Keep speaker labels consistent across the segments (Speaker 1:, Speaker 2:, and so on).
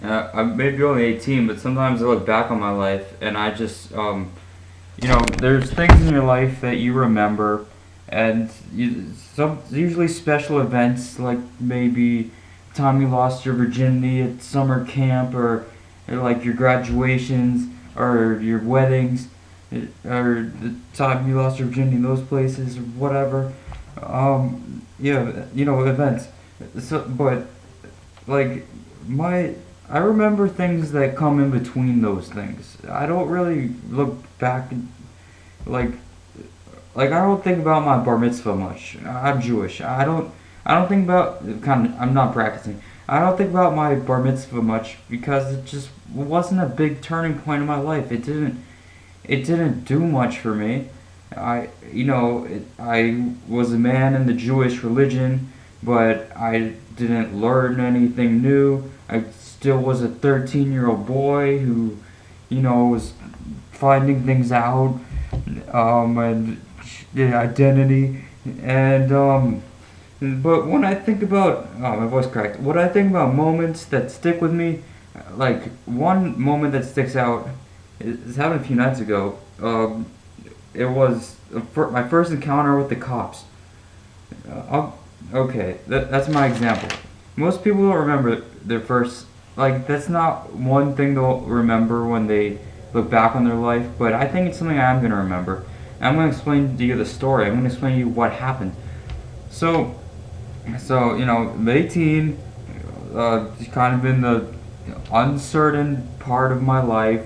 Speaker 1: I'm maybe only 18, but sometimes I look back on my life and I just, there's things in your life that you remember, and some usually special events like maybe time you lost your virginity at summer camp, or like your graduations or your weddings, or the time you lost your virginity in those places or whatever. Yeah, events. But like my I remember things that come in between those things. I don't really look back like I don't think about my bar mitzvah much. I'm Jewish. I don't think about I'm not practicing. I don't think about my bar mitzvah much because it just wasn't a big turning point in my life. It didn't do much for me. I was a man in the Jewish religion, but I didn't learn anything new. I still was a 13-year-old boy who, was finding things out, and the identity, and but when I think about, oh, my voice cracked. When I think about moments that stick with me, like one moment that sticks out is happened a few nights ago. It was my first encounter with the cops. Okay, that's my example. Most people don't remember their first, like, that's not one thing they'll remember when they look back on their life, but I think it's something I'm going to remember. And I'm going to explain to you the story. I'm going to explain to you what happened. So, I'm 18, kind of in the uncertain part of my life.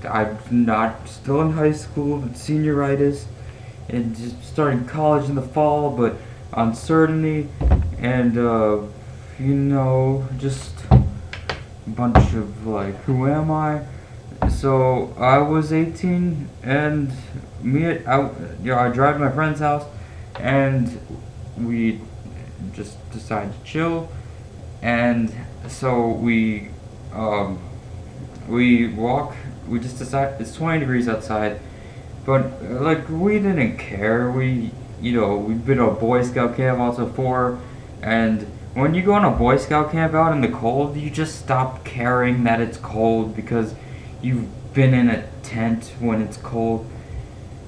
Speaker 1: I'm not still in high school, but senioritis, and just starting college in the fall, but uncertainty, and just a bunch of like, who am I? So I was 18, and I drive to my friend's house, and we just decided to chill, and so we walk. We just decide it's 20 degrees outside, but like we didn't care. We've been to a Boy Scout camp also before, and when you go on a Boy Scout camp out in the cold, you just stop caring that it's cold because you've been in a tent when it's cold.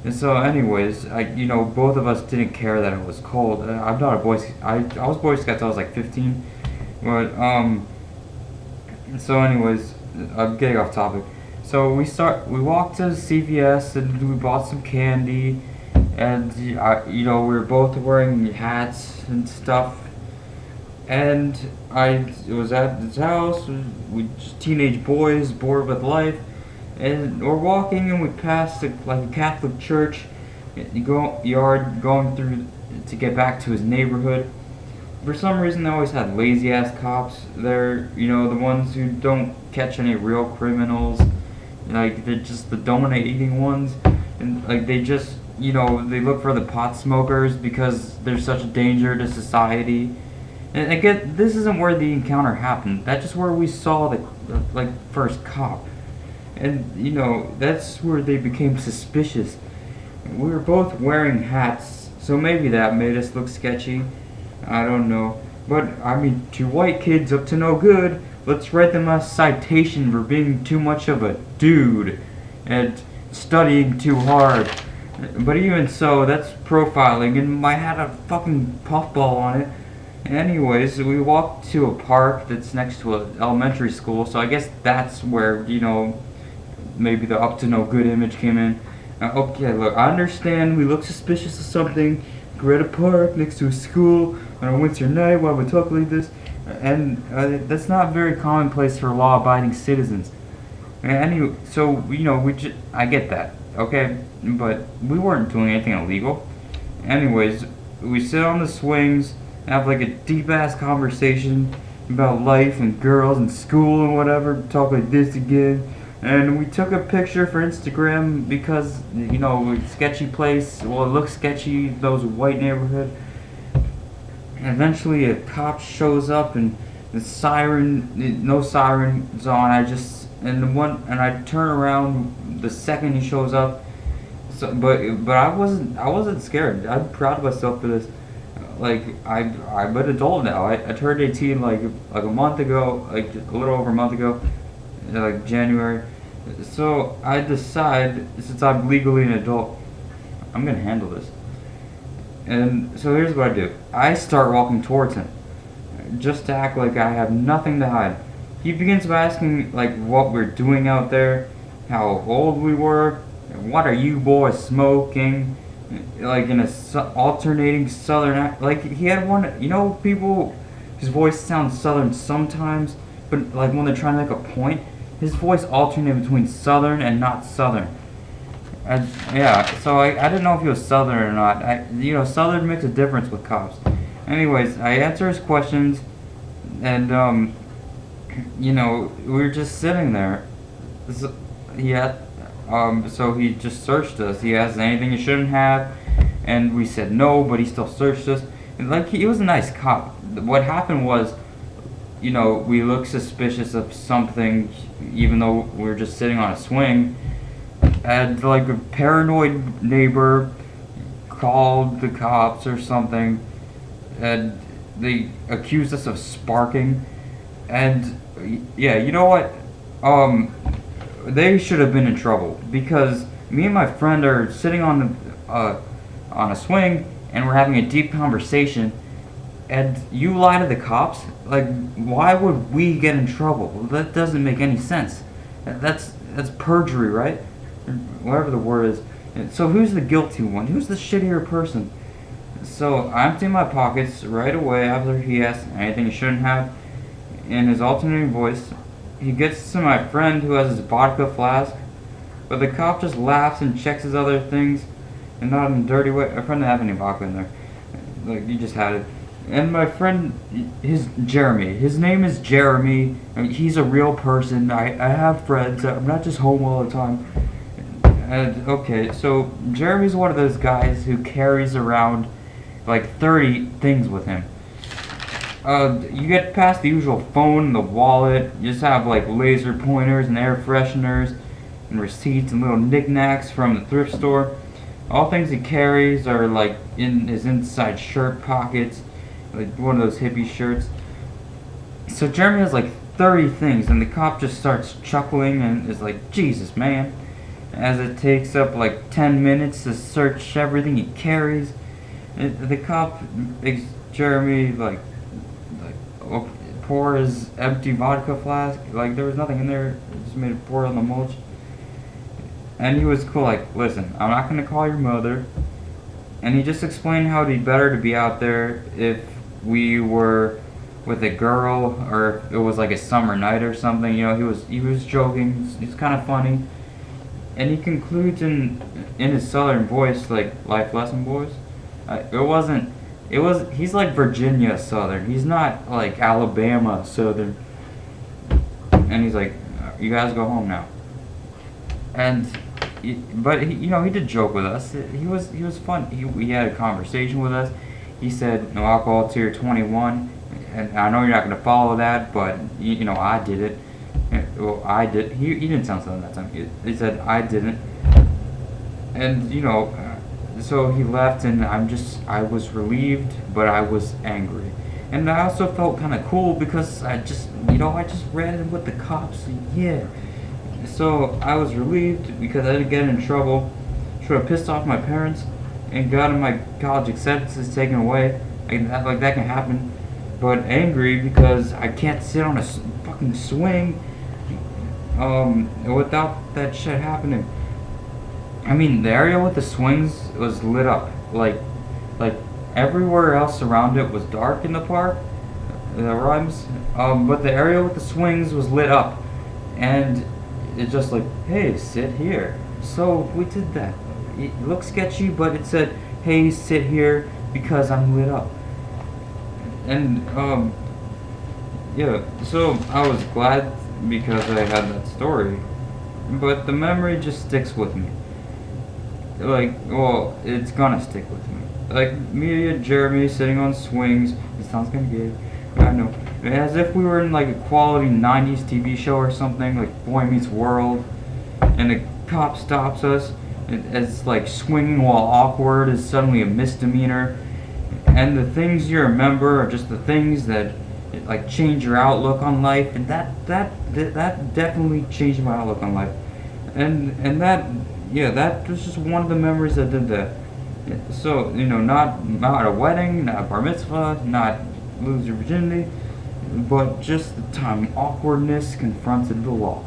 Speaker 1: And so, anyways, both of us didn't care that it was cold. I'm not a Boy Scout. I was Boy Scout till I was like 15, but So, anyways, I'm getting off topic. So we walked to CVS and we bought some candy, and we were both wearing hats and stuff. And it was at his house. We just teenage boys bored with life, and we're walking and we passed a Catholic church, yard going through to get back to his neighborhood. For some reason, they always had lazy ass cops there. The ones who don't catch any real criminals. Like, they're just the donut eating ones, and like they just they look for the pot smokers because they're such a danger to society. And again, this isn't where the encounter happened. That's just where we saw the first cop, and that's where they became suspicious. We were both wearing hats, so maybe that made us look sketchy. I don't know, but I mean, two white kids up to no good. Let's write them a citation for being too much of a dude and studying too hard. But even so, that's profiling, and I had a fucking puffball on it. Anyways, we walked to a park that's next to an elementary school, so I guess that's where, maybe the up to no good image came in. Okay, look, I understand we look suspicious of something. We're at a park next to a school on a winter night while we talk like this. And that's not very commonplace for law-abiding citizens. And I get that, okay? But we weren't doing anything illegal. Anyways, we sit on the swings, have like a deep-ass conversation about life and girls and school and whatever, talk like this again. And we took a picture for Instagram because, sketchy place, well, it looks sketchy, those white neighborhood. Eventually a cop shows up and the siren, no siren's on. I turn around the second he shows up. So, but I wasn't scared. I'm proud of myself for this. like I'm an adult now. I turned 18 like a month ago, like a little over a month ago, like January. So I decide, since I'm legally an adult, I'm gonna handle this. And so here's what I do. I start walking towards him, just to act like I have nothing to hide. He begins by asking like what we're doing out there, how old we were, what are you boys smoking, like in a alternating southern like he had one, people his voice sounds southern sometimes, but like when they're trying to make a point, his voice alternated between southern and not southern. Yeah, so I didn't know if he was southern or not. Southern makes a difference with cops. Anyways, I answer his questions, and we were just sitting there. So, so he just searched us. He asked anything he shouldn't have, and we said no, but he still searched us. And like he was a nice cop. What happened was, we looked suspicious of something, even though we were just sitting on a swing. And like a paranoid neighbor called the cops or something, and they accused us of sparking. And yeah, you know what? They should have been in trouble, because me and my friend are sitting on a swing and we're having a deep conversation, and you lie to the cops. Like, why would we get in trouble? That doesn't make any sense. That's perjury, right? Whatever the word is. So who's the guilty one? Who's the shittier person? So I empty my pockets right away after he asked anything he shouldn't have. In his alternating voice, he gets to my friend who has his vodka flask, but the cop just laughs and checks his other things, and not in a dirty way. My friend didn't have any vodka in there. Like, you just had it. And my friend, Jeremy. His name is Jeremy. I mean, he's a real person. I have friends. I'm not just home all the time. Okay, so Jeremy's one of those guys who carries around like 30 things with him. You get past the usual phone, the wallet, you just have like laser pointers and air fresheners and receipts and little knickknacks from the thrift store. All things he carries are like in his inside shirt pockets, like one of those hippie shirts. So Jeremy has like 30 things, and the cop just starts chuckling and is like, Jesus, man. As it takes up like 10 minutes to search everything he carries. The cop makes Jeremy like pour his empty vodka flask. Like, there was nothing in there. Just made it pour on the mulch. And he was cool, like, listen, I'm not gonna call your mother. And he just explained how it'd be better to be out there if we were with a girl, or if it was like a summer night or something. He was joking. It's kind of funny. And he concludes in his southern voice, like, life lesson, boys. He's like Virginia southern. He's not like Alabama southern. And he's like, you guys go home now. But he did joke with us. He was fun. He had a conversation with us. He said, no alcohol till you're 21. And I know you're not going to follow that, but, I did it. Well, I did. He didn't sound southern that time. He said, I didn't. And, so he left, and I was relieved, but I was angry. And I also felt kind of cool because I just ran in with the cops. Yeah. So I was relieved because I didn't get in trouble. Should have pissed off my parents and gotten my college acceptances taken away. Like that can happen. But angry because I can't sit on a fucking swing without that shit happening. I mean, the area with the swings was lit up. Like everywhere else around it was dark in the park. That rhymes. But the area with the swings was lit up. And it's just like, hey, sit here. So we did that. It looked sketchy, but it said, hey, sit here because I'm lit up. And, yeah, so I was glad because I had that story. But the memory just sticks with me. It's gonna stick with me. Like, me and Jeremy sitting on swings. It sounds kinda gay. I know. As if we were in like a quality 90s TV show or something, like Boy Meets World. And the cop stops us. It's like swinging while awkward is suddenly a misdemeanor. and the things you remember are just the things that like change your outlook on life, and that definitely changed my outlook on life, and that yeah, that was just one of the memories that did that. Yeah, so not a wedding, not a bar mitzvah, not lose your virginity, but just the time awkwardness confronted the law.